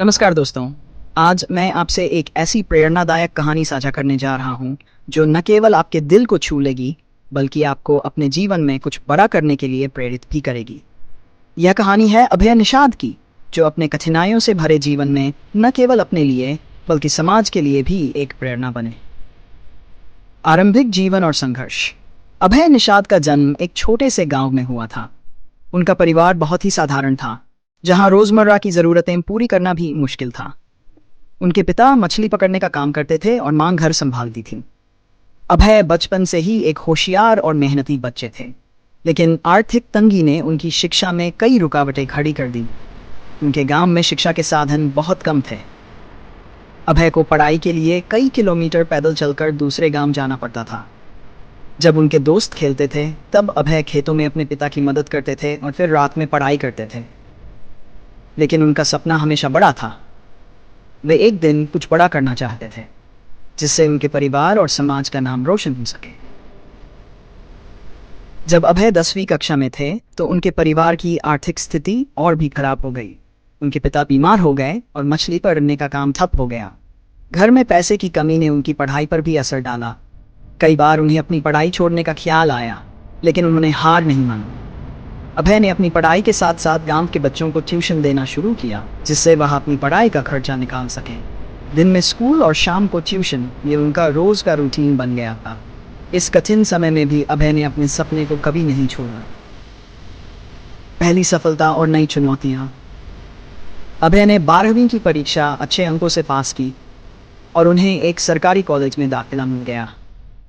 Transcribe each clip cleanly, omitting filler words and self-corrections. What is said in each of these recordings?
नमस्कार दोस्तों। आज मैं आपसे एक ऐसी प्रेरणादायक कहानी साझा करने जा रहा हूँ जो न केवल आपके दिल को छू लेगी बल्कि आपको अपने जीवन में कुछ बड़ा करने के लिए प्रेरित भी करेगी। यह कहानी है अभय निषाद की, जो अपने कठिनाइयों से भरे जीवन में न केवल अपने लिए बल्कि समाज के लिए भी एक प्रेरणा बने। आरंभिक जीवन और संघर्ष। अभय निषाद का जन्म एक छोटे से गांव में हुआ था। उनका परिवार बहुत ही साधारण था, जहां रोजमर्रा की जरूरतें पूरी करना भी मुश्किल था। उनके पिता मछली पकड़ने का काम करते थे और मां घर संभालती थी। अभय बचपन से ही एक होशियार और मेहनती बच्चे थे, लेकिन आर्थिक तंगी ने उनकी शिक्षा में कई रुकावटें खड़ी कर दी। उनके गांव में शिक्षा के साधन बहुत कम थे। अभय को पढ़ाई के लिए कई किलोमीटर पैदल चलकर दूसरे गांव जाना पड़ता था। जब उनके दोस्त खेलते थे तब अभय खेतों में अपने पिता की मदद करते थे और फिर रात में पढ़ाई करते थे। लेकिन उनका सपना हमेशा बड़ा था। वे एक दिन कुछ बड़ा करना चाहते थे, जिससे उनके परिवार और समाज का नाम रोशन हो सके। जब अभय 10वीं कक्षा में थे तो उनके परिवार की आर्थिक स्थिति और भी खराब हो गई। उनके पिता बीमार हो गए और मछली पकड़ने का काम ठप हो गया। घर में पैसे की कमी ने उनकी पढ़ाई पर भी असर डाला। कई बार उन्हें अपनी पढ़ाई छोड़ने का ख्याल आया, लेकिन उन्होंने हार नहीं मानी। अभय ने अपनी पढ़ाई के साथ साथ गांव के बच्चों को ट्यूशन देना शुरू किया, जिससे वह अपनी पढ़ाई का खर्चा निकाल सके। दिन में स्कूल और शाम को ट्यूशन, ये उनका रोज का रूटीन बन गया था। इस कठिन समय में भी अभय ने अपने सपने को कभी नहीं छोड़ा। पहली सफलता और नई चुनौतियां। अभय ने 12वीं की परीक्षा अच्छे अंकों से पास की और उन्हें एक सरकारी कॉलेज में दाखिला मिल गया।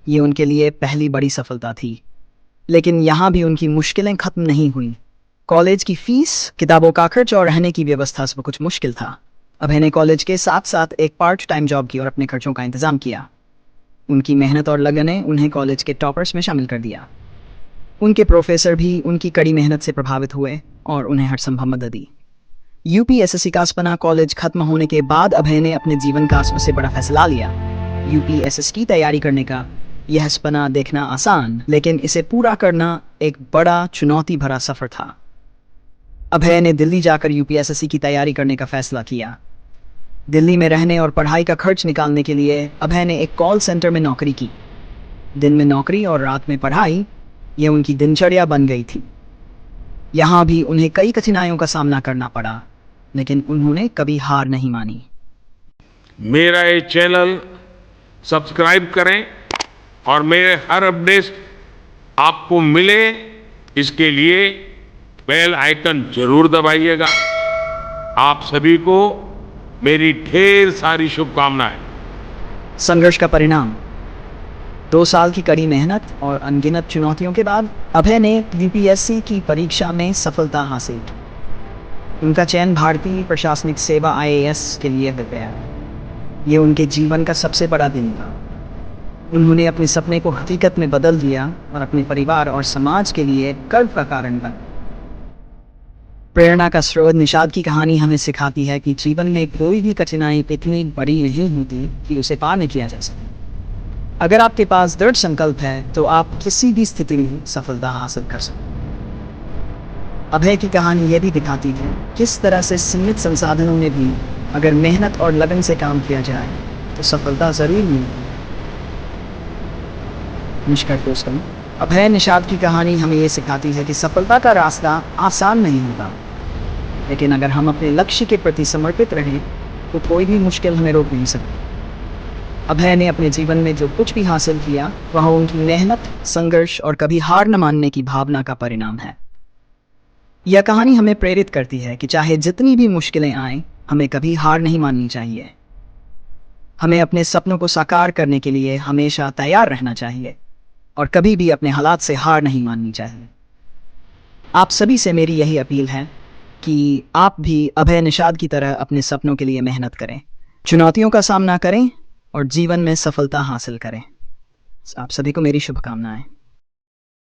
ये उनके लिए पहली बड़ी सफलता थी। लेकिन यहाँ भी उनकी मुश्किलें खत्म नहीं हुई। कॉलेज की फीस, किताबों का खर्च और रहने की व्यवस्था सब कुछ मुश्किल था। अभय ने कॉलेज के साथ साथ एक पार्ट टाइम जॉब की और अपने खर्चों का इंतजाम किया। उनकी मेहनत और लगन ने उन्हें कॉलेज के टॉपर्स में शामिल कर दिया। उनके प्रोफेसर भी उनकी कड़ी मेहनत से प्रभावित हुए और उन्हें हर संभव मदद दी। यूपीएसएससी का सपना कॉलेज खत्म होने के बाद अभय ने अपने जीवन का सबसे बड़ा फैसला लिया। यूपीएसएससी की तैयारी करने का यह सपना देखना आसान, लेकिन इसे पूरा करना एक बड़ा चुनौती भरा सफर था। अभय ने दिल्ली जाकर यूपीएसएससी की तैयारी करने का फैसला किया। दिल्ली में रहने और पढ़ाई का खर्च निकालने के लिए अभय ने एक कॉल सेंटर में नौकरी की। दिन में नौकरी और रात में पढ़ाई, यह उनकी दिनचर्या बन गई थी। यहाँ भी उन्हें कई कठिनाइयों का सामना करना पड़ा, लेकिन उन्होंने कभी हार नहीं मानी। मेरा ये चैनल सब्सक्राइब करें और मेरे हर अपडेट आपको मिले, इसके लिए बेल आइकन जरूर दबाइएगा। आप सभी को मेरी ढेर सारी शुभकामनाएं। संघर्ष का परिणाम। 2 साल की कड़ी मेहनत और अनगिनत चुनौतियों के बाद अभय ने यूपीएससी की परीक्षा में सफलता हासिल की। उनका चयन भारतीय प्रशासनिक सेवा आईएएस के लिए हो गया। ये उनके जीवन का सबसे बड़ा दिन था। उन्होंने अपने सपने को हकीकत में बदल दिया और अपने परिवार और समाज के लिए गर्व का कारण बना। प्रेरणा का स्रोत। निषाद की कहानी हमें सिखाती है कि जीवन में कोई भी कठिनाई इतनी बड़ी नहीं होती कि उसे पार नहीं किया जा सकता। अगर आपके पास दृढ़ संकल्प है तो आप किसी भी स्थिति में सफलता हासिल कर सकते हैं। अभय की कहानी यह भी दिखाती है किस तरह से सीमित संसाधनों में भी अगर मेहनत और लगन से काम किया जाए तो सफलता जरूर मिलेगी। निष्कर्ष दोस्तों, अभय निषाद की कहानी हमें ये सिखाती है कि सफलता का रास्ता आसान नहीं होता, लेकिन अगर हम अपने लक्ष्य के प्रति समर्पित रहें तो कोई भी मुश्किल हमें रोक नहीं सकती। अभय ने अपने जीवन में जो कुछ भी हासिल किया वह उनकी मेहनत, संघर्ष और कभी हार न मानने की भावना का परिणाम है। यह कहानी हमें प्रेरित करती है कि चाहे जितनी भी मुश्किलें आएं, हमें कभी हार नहीं माननी चाहिए। हमें अपने सपनों को साकार करने के लिए हमेशा तैयार रहना चाहिए और कभी भी अपने हालात से हार नहीं माननी चाहिए। आप सभी से मेरी यही अपील है कि आप भी अभय निषाद की तरह अपने सपनों के लिए मेहनत करें, चुनौतियों का सामना करें और जीवन में सफलता हासिल करें। आप सभी को मेरी शुभकामनाएं।